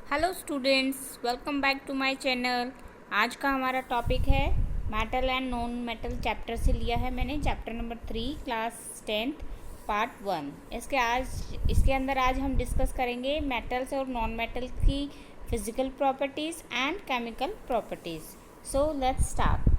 Hello students, welcome back to my channel. आज का हमारा टॉपिक है metal and non metal. Chapter से लिया है मैंने, chapter number 3, class 10th part 1। इसके अंदर आज हम डिस्कस करेंगे मेटल्स और नॉन मेटल की physical properties and chemical properties. So let's start.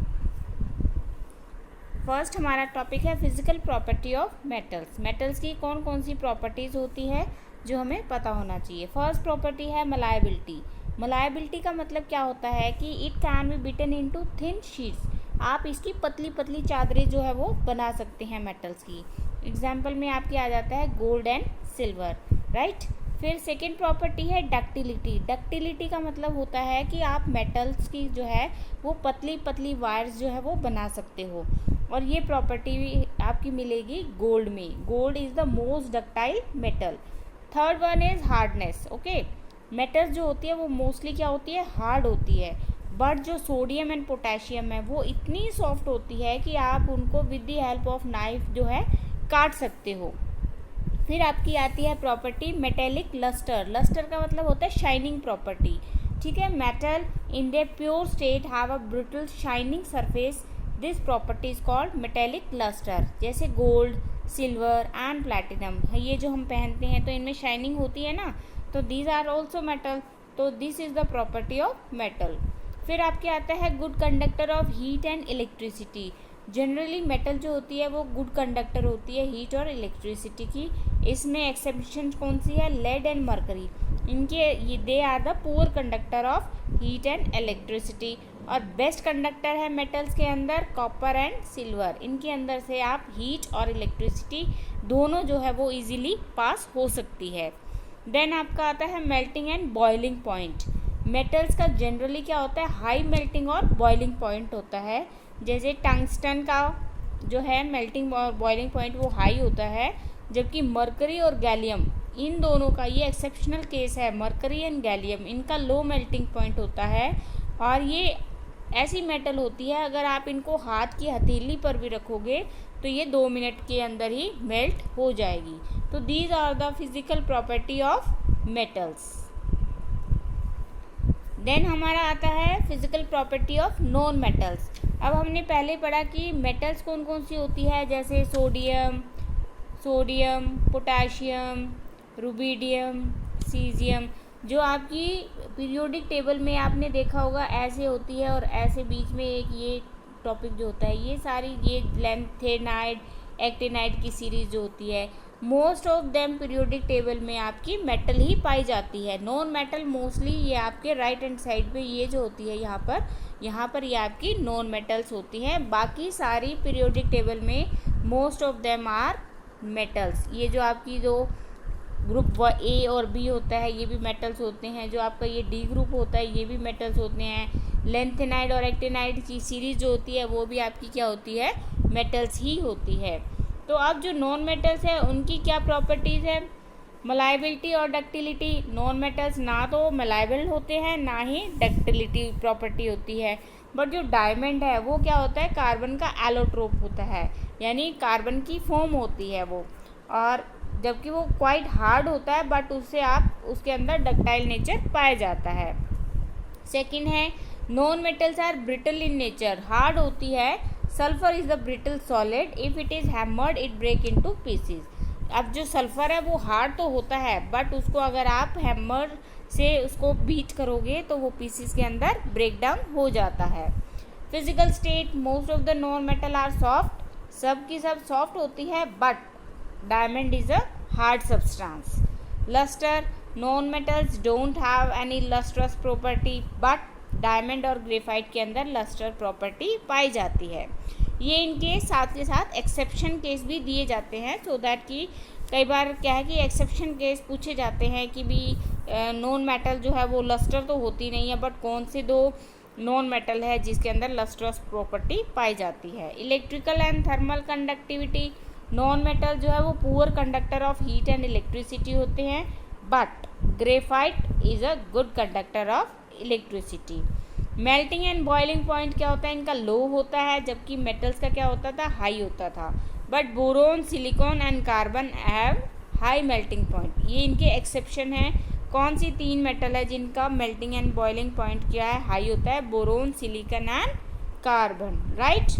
First हमारा टॉपिक है physical property of metals. Metals की कौन कौन सी प्रॉपर्टीज़ होती है जो हमें पता होना चाहिए। फर्स्ट प्रॉपर्टी है मलायबिलिटी। मलायबिलिटी का मतलब क्या होता है कि it can be beaten into thin sheets. आप इसकी पतली पतली चादरें जो है वो बना सकते हैं मेटल्स की। एग्जाम्पल में आपके आ जाता है गोल्ड एंड सिल्वर, राइट। फिर सेकेंड प्रॉपर्टी है डक्टिलिटी। डक्टिलिटी का मतलब होता है कि आप मेटल्स की जो है वो पतली पतली वायर्स जो है वो बना सकते हो, और ये प्रॉपर्टी आपकी मिलेगी गोल्ड में। Gold is the most ductile metal. Third one is hardness. Okay, metals जो होती है वो मोस्टली क्या होती है, हार्ड होती है, बट जो सोडियम एंड पोटेशियम है वो इतनी सॉफ्ट होती है कि आप उनको with the help of knife जो है काट सकते हो। फिर आपकी आती है प्रॉपर्टी मेटेलिक लस्टर। लस्टर का मतलब होता है शाइनिंग प्रॉपर्टी, ठीक है। Metal in the pure state have a brittle shining surface. This property is called metallic lustre. जैसे गोल्ड, सिल्वर एंड प्लैटिनम, ये जो हम पहनते हैं तो इनमें शाइनिंग होती है ना, तो दीज आर ऑल्सो मेटल। तो this is the property of metal. फिर आपके आता है good conductor of heat and electricity. Generally metal जो होती है वो गुड कंडक्टर होती है हीट और इलेक्ट्रिसिटी की। इसमें एक्सेप्शन कौन सी है, लेड एंड मरकरी। इनके they are the poor conductor of heat and electricity. और बेस्ट कंडक्टर है मेटल्स के अंदर कॉपर एंड सिल्वर। इनके अंदर से आप हीट और इलेक्ट्रिसिटी दोनों जो है वो इजीली पास हो सकती है। देन आपका आता है melting and boiling point. Metals का जनरली क्या होता है, हाई मेल्टिंग और बॉइलिंग पॉइंट होता है। जैसे टंगस्टन का जो है मेल्टिंग और बॉइलिंग पॉइंट वो हाई होता है, जबकि मरकरी और गैलियम इन दोनों का, ये एक्सेप्शनल केस है, मरकरी एंड गैलियम इनका लो मेल्टिंग पॉइंट होता है। और ये ऐसी मेटल होती है अगर आप इनको हाथ की हथेली पर भी रखोगे तो ये 2 मिनट के अंदर ही मेल्ट हो जाएगी। तो these are the physical property of metals. Then हमारा आता है physical property of non metals. अब हमने पहले पढ़ा कि मेटल्स कौन कौन सी होती है, जैसे सोडियम, पोटेशियम, रुबिडियम, सीजियम। जो आपकी पीरियोडिक टेबल में आपने देखा होगा ऐसे होती है, और ऐसे बीच में एक ये टॉपिक जो होता है, ये सारी ये लैंथेनाइड, एक्टिनाइड की सीरीज जो होती है, most of them periodic table में आपकी मेटल ही पाई जाती है। नॉन मेटल मोस्टली ये आपके राइट हैंड साइड पे ये जो होती है यहाँ पर ये आपकी नॉन मेटल्स होती हैं। बाकी सारी पीरियोडिक टेबल में most of them are metals. ये जो आपकी जो ग्रुप ए और बी होता है ये भी मेटल्स होते हैं। जो आपका ये डी ग्रुप होता है ये भी मेटल्स होते हैं। लेंथेनाइड और एक्टिनाइड की सीरीज जो होती है वो भी आपकी क्या होती है, मेटल्स ही होती है। तो अब जो नॉन मेटल्स है उनकी क्या प्रॉपर्टीज़ है, मलायबिलिटी और डक्टिलिटी। नॉन मेटल्स ना तो मलायबल होते हैं ना ही डक्टिलिटी प्रॉपर्टी होती है। बट जो डायमंड है वो क्या होता है, कार्बन का एलोट्रोप होता है, यानी कार्बन की फॉर्म होती है वो, और जबकि वो क्वाइट हार्ड होता है, बट उससे आप उसके अंदर डक्टाइल नेचर पाया जाता है। सेकंड है non metals are brittle in nature, hard होती है। Sulphur is the brittle solid, if it is hammered it break into pieces. अब जो सल्फर है वो हार्ड तो होता है, बट उसको अगर आप हैमर से उसको बीट करोगे तो वो पीसेस के अंदर ब्रेक डाउन हो जाता है। Physical state most of the non metal are soft, सब की सब सॉफ्ट होती है, but diamond is a hard substance. Lustre, non metals don't have any lustrous property, but diamond और ग्रेफाइट के अंदर लस्टर प्रॉपर्टी पाई जाती है। ये इनके साथ के साथ एक्सेप्शन केस भी दिए जाते हैं, सो दैट कि कई बार क्या है कि एक्सेप्शन केस पूछे जाते हैं कि भी नॉन मेटल जो है वो लस्टर तो होती नहीं है, बट कौन से दो नॉन मेटल है जिसके अंदर लस्ट्रस प्रॉपर्टी पाई जाती है। Electrical and thermal conductivity, non metal जो है वो poor conductor of heat and electricity होते हैं, but graphite is a good conductor of electricity. Melting and boiling point क्या होता है, इनका लो होता है, जबकि मेटल्स का क्या होता था, हाई होता था। But boron, silicon and carbon have high melting point, ये इनके एक्सेप्शन हैं। कौन सी 3 मेटल है जिनका मेल्टिंग एंड बॉइलिंग पॉइंट क्या है, हाई होता है? Boron, silicon and carbon, right.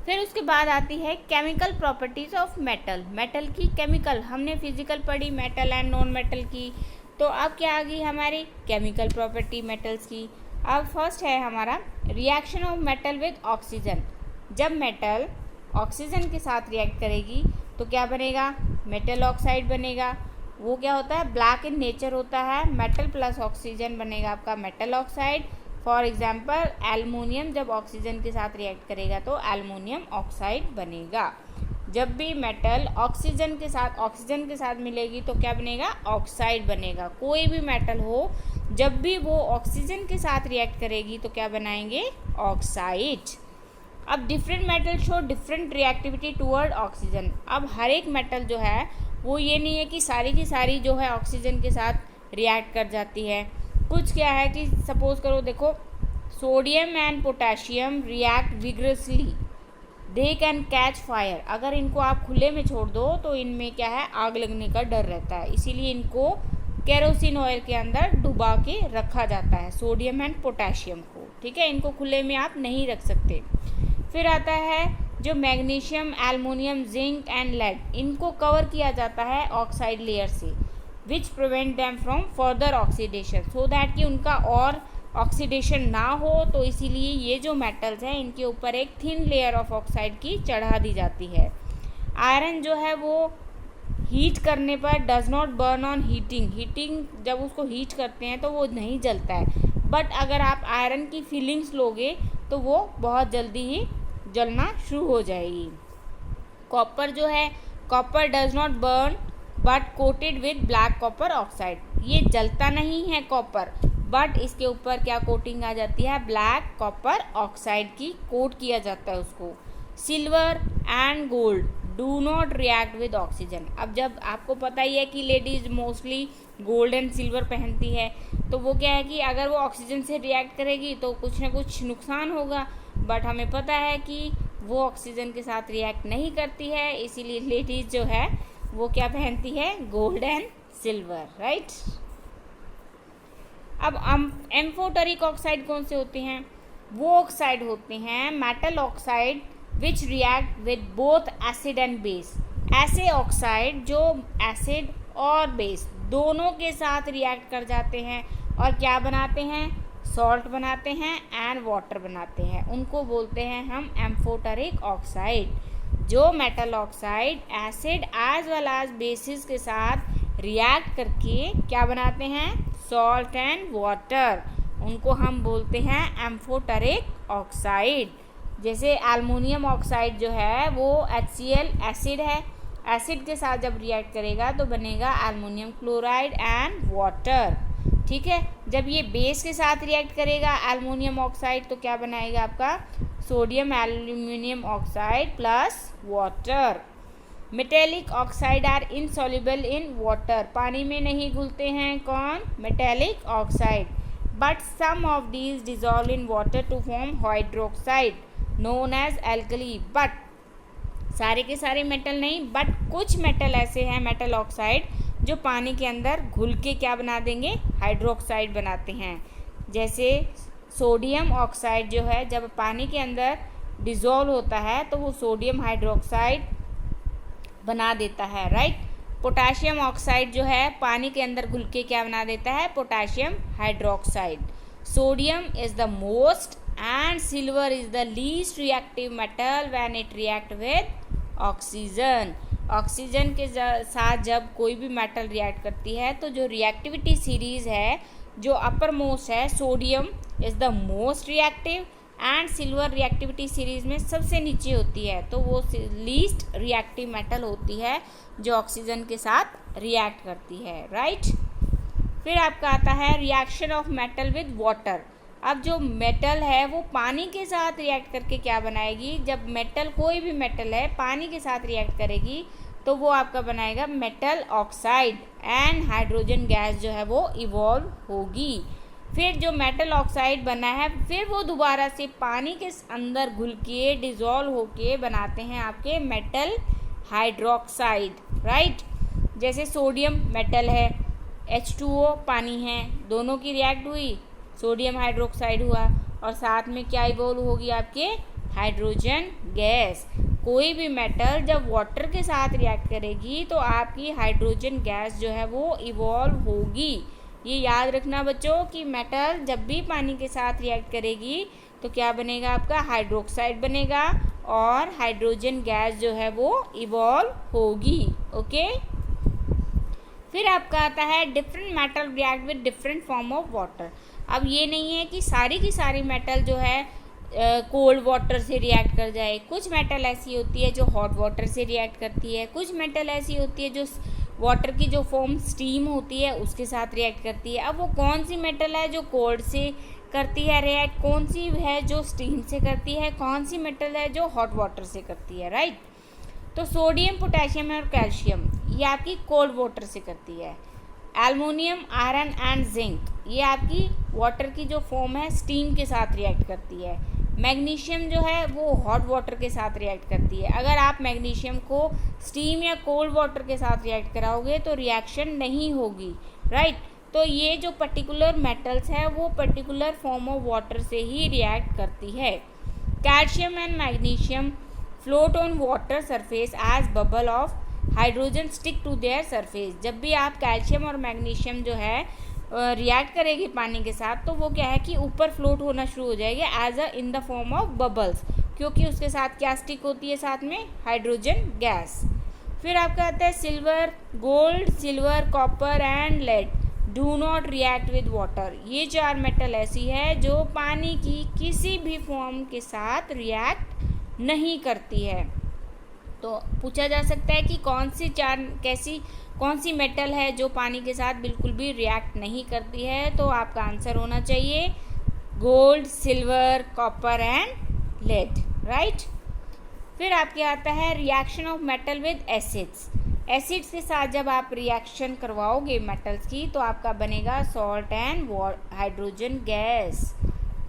फिर उसके बाद आती है chemical properties of metal. Metal की केमिकल, हमने फिजिकल पढ़ी मेटल एंड नॉन मेटल की, तो अब क्या आ गई हमारी केमिकल प्रॉपर्टी मेटल्स की। अब फर्स्ट है हमारा reaction of metal with oxygen. जब मेटल ऑक्सीजन के साथ रिएक्ट करेगी तो क्या बनेगा? मेटल ऑक्साइड बनेगा। वो क्या होता है? ब्लैक इन नेचर होता है। मेटल प्लस ऑक्सीजन बनेगा आपका metal oxide. For example aluminium जब ऑक्सीजन के साथ रिएक्ट करेगा तो एल्युमिनियम ऑक्साइड बनेगा। जब भी मेटल ऑक्सीजन के साथ मिलेगी तो क्या बनेगा? ऑक्साइड बनेगा। कोई भी मेटल हो, जब भी वो ऑक्सीजन के साथ रिएक्ट करेगी तो क्या बनाएंगे? ऑक्साइड। अब different metal show different reactivity toward oxygen. अब हर एक मेटल जो है वो ये नहीं है कि सारी की सारी जो है ऑक्सीजन के साथ रिएक्ट कर जाती है। कुछ क्या है कि सपोज करो, देखो sodium and potassium react vigorously, they can catch fire. अगर इनको आप खुले में छोड़ दो तो इनमें क्या है? आग लगने का डर रहता है, इसीलिए इनको केरोसिन ऑयल के अंदर डुबा के रखा जाता है, सोडियम एंड पोटेशियम को, ठीक है। इनको खुले में आप नहीं रख सकते। फिर आता है जो magnesium, aluminium, zinc and lead, इनको कवर किया जाता है ऑक्साइड लेयर से, which prevent them from further oxidation, so that कि उनका और ऑक्सीडेशन ना हो। तो इसीलिए ये जो मेटल्स हैं इनके ऊपर एक थिन लेयर ऑफ ऑक्साइड की चढ़ा दी जाती है। आयरन जो है वो हीट करने पर does not burn on heating जब उसको हीट करते हैं तो वो नहीं जलता है, बट अगर आप आयरन की फीलिंग्स लोगे तो वो बहुत जल्दी ही जलना शुरू हो जाएगी। कॉपर जो है, copper does not burn but coated with black copper oxide, ये जलता नहीं है कॉपर, बट इसके ऊपर क्या कोटिंग आ जाती है? ब्लैक कॉपर ऑक्साइड की कोट किया जाता है उसको। Silver and gold do not react with oxygen. अब जब आपको पता ही है कि ladies mostly gold and silver पहनती है, तो वो क्या है कि अगर वो ऑक्सीजन से रिएक्ट करेगी तो कुछ ना कुछ नुकसान होगा, बट हमें पता है कि वो ऑक्सीजन के साथ रिएक्ट नहीं करती है, इसीलिए लेडीज जो है वो क्या पहनती है? Gold and silver, right. अब एम्फोटेरिक ऑक्साइड कौन से होते हैं? वो ऑक्साइड होते हैं metal oxide which react with both acid and base. ऐसे ऑक्साइड जो एसिड और बेस दोनों के साथ रिएक्ट कर जाते हैं और क्या बनाते हैं? सॉल्ट बनाते हैं एंड वाटर बनाते हैं, उनको बोलते हैं हम एम्फोटेरिक ऑक्साइड। जो metal oxide acid as well as bases के साथ रिएक्ट करके क्या बनाते हैं? सॉल्ट एंड वाटर, उनको हम बोलते हैं एम्फोटेरिक ऑक्साइड। जैसे एल्युमिनियम ऑक्साइड जो है वो HCl एसिड है, एसिड के साथ जब रिएक्ट करेगा तो बनेगा एल्युमिनियम क्लोराइड एंड वाटर, ठीक है। जब ये बेस के साथ रिएक्ट करेगा एल्युमिनियम ऑक्साइड तो क्या बनाएगा आपका? Sodium aluminium oxide plus water. Metallic oxide are insoluble in water, पानी में नहीं घुलते हैं कौन? Metallic oxide, but some of these dissolve in water to form hydroxide known as alkali. But सारे के सारे मेटल नहीं, बट कुछ मेटल ऐसे हैं मेटल ऑक्साइड जो पानी के अंदर घुल के क्या बना देंगे? हाइड्रोक्साइड बनाते हैं। जैसे सोडियम ऑक्साइड जो है जब पानी के अंदर डिज़ोल्व होता है तो वो सोडियम हाइड्रोक्साइड बना देता है, राइट। पोटाशियम ऑक्साइड जो है पानी के अंदर घुल के क्या बना देता है? Potassium hydroxide. Sodium is the most and silver is the least reactive metal when it react with oxygen. Oxygen के साथ जब कोई भी मेटल रिएक्ट करती है तो जो रिएक्टिविटी सीरीज है जो अपर मोस्ट है, sodium is the most reactive and silver reactivity series में सबसे नीचे होती है, तो वो लीस्ट रिएक्टिव मेटल होती है जो ऑक्सीजन के साथ रिएक्ट करती है, राइट। फिर आपका आता है reaction of metal with water. अब जो मेटल है वो पानी के साथ रिएक्ट करके क्या बनाएगी? जब मेटल, कोई भी मेटल है पानी के साथ रिएक्ट करेगी तो वो आपका बनाएगा metal oxide and hydrogen gas जो है वो इवॉल्व होगी। फिर जो मेटल ऑक्साइड बना है फिर वो दोबारा से पानी के अंदर घुल के डिज़ोल्व होके बनाते हैं आपके मेटल हाइड्रोक्साइड, राइट। जैसे सोडियम मेटल है, H2O पानी है, दोनों की रिएक्ट हुई, सोडियम हाइड्रोक्साइड हुआ और साथ में क्या इवॉल्व होगी आपके हाइड्रोजन गैस। कोई भी मेटल जब वाटर के साथ रिएक्ट करेगी तो आपकी हाइड्रोजन गैस जो है वो इवॉल्व होगी। ये याद रखना बच्चों कि मेटल जब भी पानी के साथ रिएक्ट करेगी तो क्या बनेगा आपका हाइड्रोक्साइड बनेगा और हाइड्रोजन गैस जो है वो इवॉल्व होगी। ओके, फिर आपका आता है different metal react with different form of water. अब ये नहीं है कि सारी की सारी मेटल जो है कोल्ड वाटर से रिएक्ट कर जाए। कुछ मेटल ऐसी होती है जो हॉट वाटर से रिएक्ट करती है, कुछ मेटल ऐसी होती है जो वाटर की जो फॉर्म स्टीम होती है उसके साथ रिएक्ट करती है। अब वो कौन सी मेटल है जो कोल्ड से करती है रिएक्ट, कौन सी है जो स्टीम से करती है, कौन सी मेटल है जो हॉट वाटर से करती है, राइट। तो सोडियम, पोटेशियम और कैल्शियम ये आपकी कोल्ड वाटर से करती है। एल्युमिनियम, आयरन एंड जिंक ये आपकी वाटर की जो फॉर्म है स्टीम के साथ रिएक्ट करती है। मैग्नीशियम जो है वो हॉट वाटर के साथ रिएक्ट करती है। अगर आप मैग्नीशियम को स्टीम या कोल्ड वाटर के साथ रिएक्ट कराओगे तो रिएक्शन नहीं होगी, राइट। तो ये जो पर्टिकुलर मेटल्स है वो पर्टिकुलर फॉर्म ऑफ वाटर से ही रिएक्ट करती है। Calcium and magnesium float on water surface as bubble of hydrogen stick to their surface. जब भी आप कैल्शियम और मैग्नीशियम जो है रिएक्ट करेगी पानी के साथ तो वो क्या है कि ऊपर फ्लोट होना शुरू हो जाएगी as a in the form of bubbles, क्योंकि उसके साथ क्या स्टिक होती है साथ में हाइड्रोजन गैस। फिर आपका आता है silver, gold, silver, copper and lead do not react with water. ये चार मेटल ऐसी है जो पानी की किसी भी फॉर्म के साथ रिएक्ट नहीं करती है। तो पूछा जा सकता है कि कौन सी मेटल है जो पानी के साथ बिल्कुल भी रिएक्ट नहीं करती है, तो आपका आंसर होना चाहिए gold, silver, copper and lead, right. फिर आपके आता है reaction of metal with acids. Acids के साथ जब आप रिएक्शन करवाओगे मेटल्स की तो आपका बनेगा सॉल्ट एंड हाइड्रोजन गैस।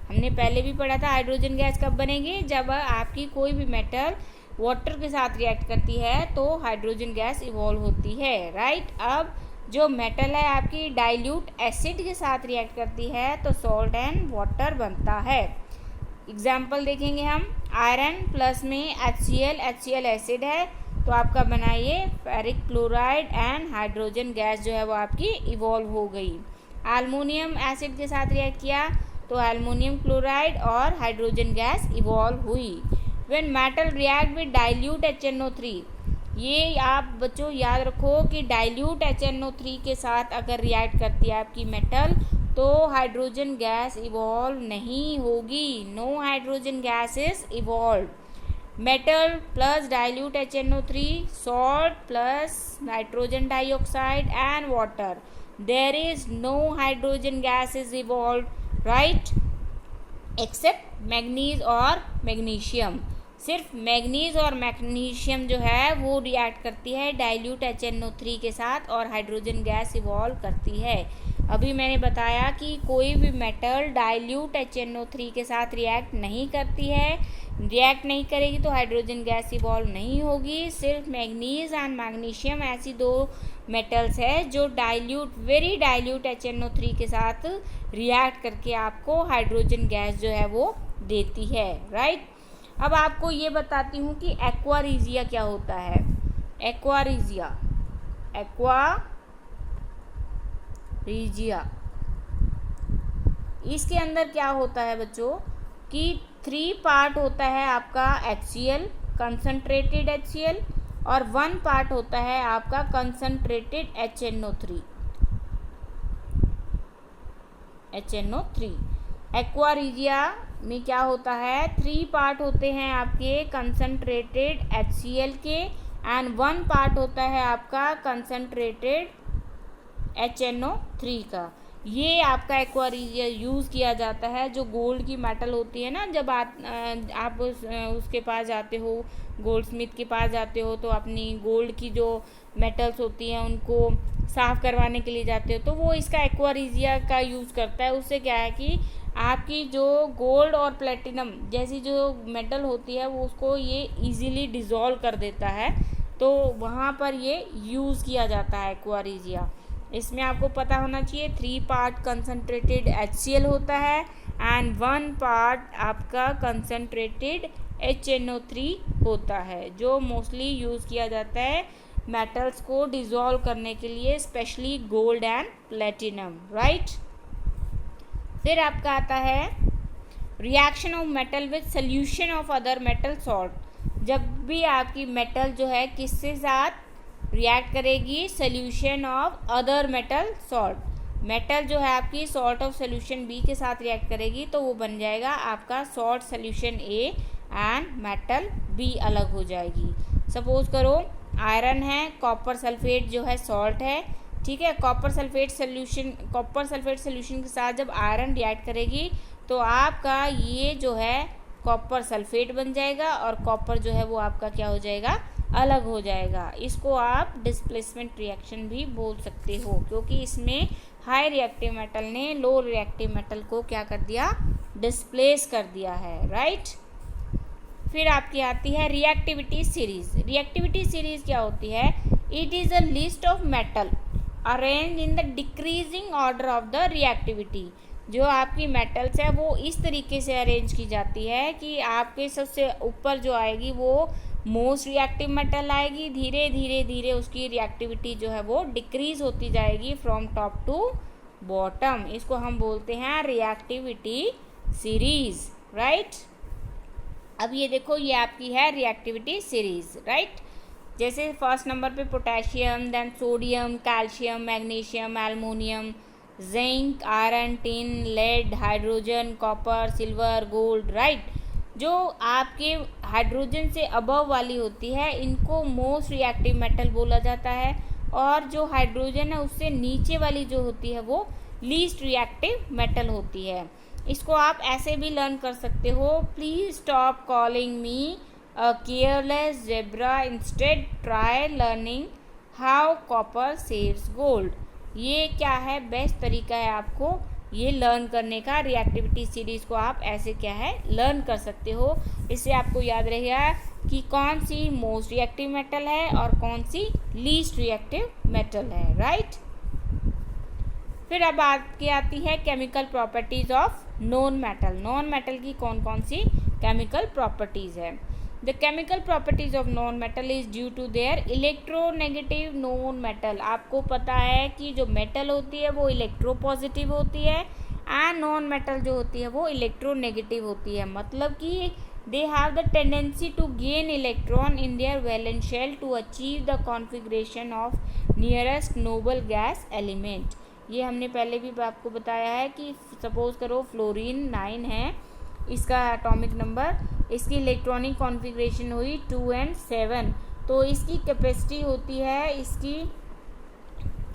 हमने पहले भी पढ़ा था हाइड्रोजन गैस कब बनेगी, जब आपकी कोई भी मेटल वाटर के साथ रिएक्ट करती है तो हाइड्रोजन गैस इवॉल्व होती है, राइट। अब जो मेटल है आपकी डाइल्यूट एसिड के साथ रिएक्ट करती है तो सॉल्ट एंड वाटर बनता है। एग्जाम्पल देखेंगे हम, आयरन प्लस में HCl एसिड है तो आपका बना ये ferric chloride and hydrogen gas जो है वो आपकी इवॉल्व हो गई। एल्युमिनियम एसिड के साथ रिएक्ट किया तो एल्युमिनियम क्लोराइड और हाइड्रोजन गैस इवॉल्व हुई। When metal react with dilute HNO3, ये आप बच्चों याद रखो कि डाइल्यूट HNO3 के साथ अगर रिएक्ट करती है आपकी मेटल तो हाइड्रोजन गैस इवॉल्व नहीं होगी, no hydrogen gas is evolve. Metal plus dilute HNO3, salt plus nitrogen dioxide and water, there is no hydrogen gas is evolve, right, except manganese और मैग्नीशियम। सिर्फ manganese और magnesium जो है वो react करती है डाइल्यूट HNO3 के साथ और हाइड्रोजन गैस इवॉल्व करती है। अभी मैंने बताया कि कोई भी मेटल डाइल्यूट HNO3 के साथ रिएक्ट नहीं करती है, रिएक्ट नहीं करेगी तो हाइड्रोजन गैस इवॉल्व नहीं होगी। सिर्फ मैग्नीज एंड मैग्नीशियम ऐसी दो मेटल्स है जो वेरी डाइल्यूट HNO3 के साथ रिएक्ट करके आपको हाइड्रोजन गैस जो है वो देती है, राइट। अब आपको ये बताती हूँ कि एक्वा रीजिया क्या होता है। एक्वा रीजिया इसके अंदर क्या होता है बच्चों कि 3 पार्ट होता है आपका HCl, कंसंट्रेटेड HCl, और 1 पार्ट होता है आपका कंसंट्रेटेड HNO3। एक्वा रीजिया में क्या होता है, 3 पार्ट होते हैं आपके कंसंट्रेटेड HCl के एंड 1 पार्ट होता है आपका कंसंट्रेटेड HNO3 का। ये आपका एक्वा रीजिया यूज़ किया जाता है जो गोल्ड की मेटल होती है ना, जब आप उसके पास जाते हो, गोल्ड स्मिथ के पास जाते हो तो अपनी गोल्ड की जो मेटल्स होती हैं उनको साफ़ करवाने के लिए जाते हो तो वो इसका एक्वा रीजिया का यूज़ करता है। उससे क्या है कि आपकी जो गोल्ड और प्लेटिनम जैसी जो मेटल होती है वो उसको ये इजीली डिज़ोल्व कर देता है, तो वहाँ पर ये यूज़ किया जाता है एक्वा रीजिया। इसमें आपको पता होना चाहिए 3 पार्ट कंसनट्रेटेड HCl होता है एंड 1 पार्ट आपका कंसनट्रेटेड HNO3 होता है, जो मोस्टली यूज़ किया जाता है मेटल्स को डिज़ोल्व करने के लिए, specially gold and platinum, right. फिर आपका आता है reaction of metal with solution of other metal salt. जब भी आपकी मेटल जो है किसके साथ रिएक्ट करेगी, solution of other metal salt. Metal जो है आपकी सॉल्ट ऑफ सोल्यूशन बी के साथ रिएक्ट करेगी तो वो बन जाएगा आपका salt solution A and metal B अलग हो जाएगी। सपोज करो आयरन है, कॉपर सल्फेट जो है सॉल्ट है, ठीक है। कॉपर सल्फेट सोल्यूशन के साथ जब आयरन रिएक्ट करेगी तो आपका ये जो है कॉपर सल्फेट बन जाएगा और कॉपर जो है वो आपका क्या हो जाएगा, अलग हो जाएगा। इसको आप डिस्प्लेसमेंट रिएक्शन भी बोल सकते हो, क्योंकि इसमें हाई रिएक्टिव मेटल ने लो रिएक्टिव मेटल को क्या कर दिया, डिस्प्लेस कर दिया है, राइट। फिर आपकी आती है रिएक्टिविटी सीरीज। रिएक्टिविटी सीरीज क्या होती है, it is a list of metal arrange in the decreasing order of the reactivity. जो आपकी मेटल्स है वो इस तरीके से अरेंज की जाती है कि आपके सबसे ऊपर जो आएगी वो मोस्ट रिएक्टिव मेटल आएगी, धीरे धीरे धीरे उसकी रिएक्टिविटी जो है वो डिक्रीज होती जाएगी फ्रॉम टॉप टू बॉटम। इसको हम बोलते हैं रिएक्टिविटी सीरीज, राइट। अब ये देखो, ये आपकी है रिएक्टिविटी सीरीज, राइट। जैसे फर्स्ट नंबर पे potassium, then sodium, calcium, magnesium, aluminium, zinc, iron, tin, lead, hydrogen, copper, silver, gold, right. जो आपके हाइड्रोजन से अबव वाली होती है इनको मोस्ट रिएक्टिव मेटल बोला जाता है, और जो हाइड्रोजन है उससे नीचे वाली जो होती है वो लीस्ट रिएक्टिव मेटल होती है। इसको आप ऐसे भी लर्न कर सकते हो, please stop calling me a careless zebra, instead try learning how copper saves gold. ये क्या है, बेस्ट तरीका है आपको ये लर्न करने का। रिएक्टिविटी सीरीज को आप ऐसे क्या है लर्न कर सकते हो। इससे आपको याद रहेगा कि कौन सी मोस्ट रिएक्टिव मेटल है और कौन सी लीस्ट रिएक्टिव मेटल है, राइट। फिर अब आपकी आती है chemical properties of non metal. Non metal की कौन कौन सी केमिकल प्रॉपर्टीज है। The chemical properties of non metal is due to their electronegative non metal. आपको पता है कि जो मेटल होती है वो इलेक्ट्रोपॉजिटिव होती है एंड नॉन मेटल जो होती है वो इलेक्ट्रोनेगेटिव होती है। मतलब कि they have the tendency to gain electron in their valence shell to achieve the configuration of nearest noble gas element. ये हमने पहले भी आपको बताया है कि सपोज करो फ्लोरीन 9 है इसका एटॉमिक नंबर, इसकी इलेक्ट्रॉनिक कॉन्फ़िगरेशन हुई 2 and 7, तो इसकी कैपेसिटी होती है,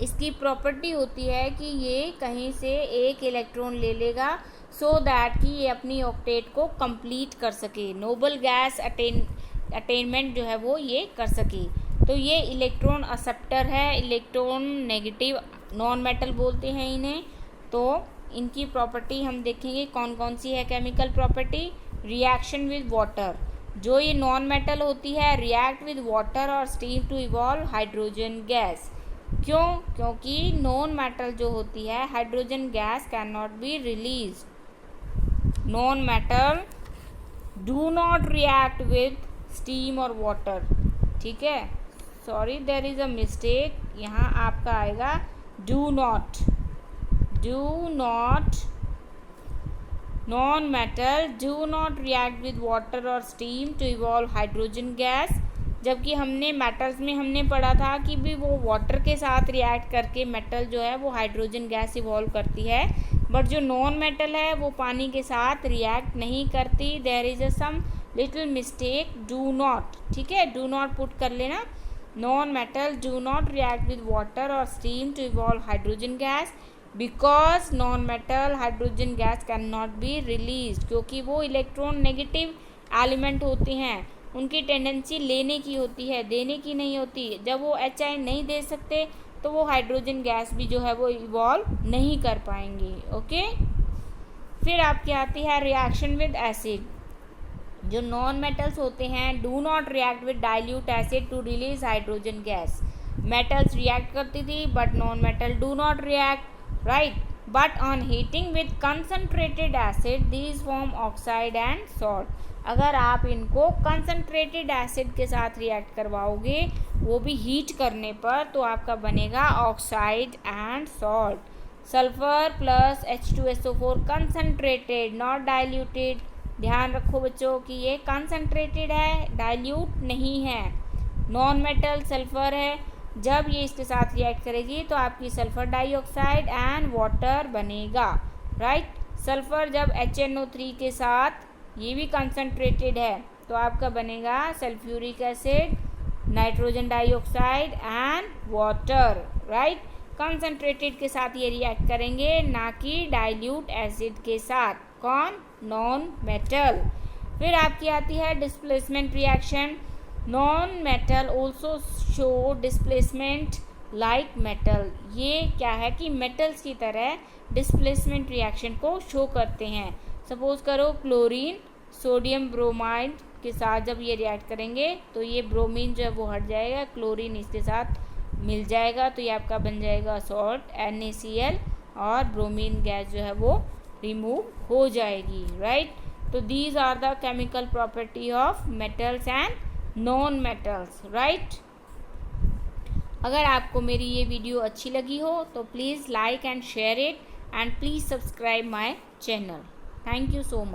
इसकी प्रॉपर्टी होती है कि ये कहीं से एक इलेक्ट्रॉन ले लेगा सो दैट कि ये अपनी ऑक्टेट को कंप्लीट कर सके, नोबल गैस अटेनमेंट जो है वो ये कर सके। तो ये इलेक्ट्रॉन एक्सेप्टर है, इलेक्ट्रॉन नेगेटिव नॉन मेटल बोलते हैं इन्हें। तो इनकी प्रॉपर्टी हम देखेंगे कौन कौन सी है chemical property. Reaction with water, जो ये नॉन मेटल होती है रिएक्ट विद वाटर और steam to evolve hydrogen gas. क्यों? क्योंकि नॉन मेटल जो होती है hydrogen gas can not be release. Non metal do not react with steam और वाटर, ठीक है। Sorry there is a mistake, यहाँ आपका आएगा do not non metal do not react with water और steam to evolve hydrogen gas. जबकि हमने metals में हमने पढ़ा था कि भी वो वाटर के साथ रिएक्ट करके मेटल जो है वो हाइड्रोजन गैस इवॉल्व करती है, बट जो नॉन मेटल है वो पानी के साथ रिएक्ट नहीं करती। There is a some little mistake, do not, ठीक है, डू नॉट पुट कर लेना। Non metal do not react with water और steam to evolve hydrogen gas because non metal hydrogen gas can not be release, क्योंकि वो electron negative element होते हैं, उनकी टेंडेंसी लेने की होती है, देने की नहीं होती। जब वो HI नहीं दे सकते तो वो हाइड्रोजन गैस भी जो है वो इवॉल्व नहीं कर पाएंगे, ओके। फिर आपकी आती है रिएक्शन विद एसिड। जो नॉन मेटल्स होते हैं do not react with dilute acid to release hydrogen gas. Metals react करती थी but non metal do not react, right. But on heating with concentrated acid these form oxide and salt. अगर आप इनको concentrated acid के साथ react करवाओगे, वो भी हीट करने पर, तो आपका बनेगा oxide and salt. Sulphur plus H2SO4 concentrated not diluted. ध्यान रखो बच्चों कि ये कंसनट्रेटेड है, डाइल्यूट नहीं है। नॉन मेटल सल्फर है, जब ये इसके साथ रिएक्ट करेगी तो आपकी सल्फर डाइऑक्साइड एंड वाटर बनेगा, राइट। सल्फर जब HNO3 के साथ, ये भी कंसनट्रेटेड है, तो आपका बनेगा sulphuric acid, nitrogen dioxide and water, right. Concentrated के साथ ये रिएक्ट करेंगे, ना कि डाइल्यूट एसिड के साथ। कौन? Non metal. फिर आपकी आती है displacement reaction. Non metal also show displacement like metal. ये क्या है कि मेटल्स की तरह डिस्प्लेसमेंट रिएक्शन को शो करते हैं। सपोज करो क्लोरीन सोडियम ब्रोमाइड के साथ जब ये रिएक्ट करेंगे तो ये ब्रोमीन जो है वो हट जाएगा, क्लोरीन इसके साथ मिल जाएगा, तो ये आपका बन जाएगा सॉल्ट NaCl, और ब्रोमीन गैस जो है वो रिमूव हो जाएगी, राइट। तो these are the chemical property of metals and non metals, right. अगर आपको मेरी ये वीडियो अच्छी लगी हो तो please like and share it, and please subscribe my channel. Thank you so much.